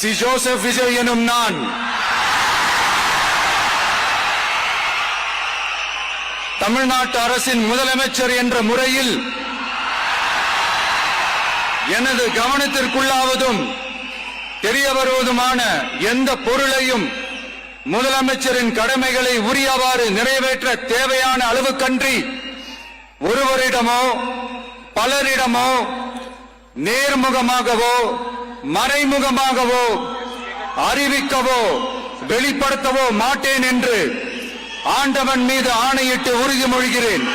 C Joseph Vijay எனும் நான் தமிழ்நாட்டு அரசின் முதலமைச்சர் என்ற முறையில் எனது கவனத்திற்குள்ளாவதும் தெரிய வருவதுமான எந்த பொருளையும் முதலமைச்சரின் கடமைகளை உரியவாறு நிறைவேற்ற தேவையான அளவுக்கன்றி ஒருவரிடமோ பலரிடமோ நேர்முகமாகவோ மறைமுகமாகவோ அறிவிக்கவோ வெளிப்படுத்தவோ மாட்டேன் என்று ஆண்டவன் மீது ஆணையிட்டு உறுதிமொழிகிறேன்.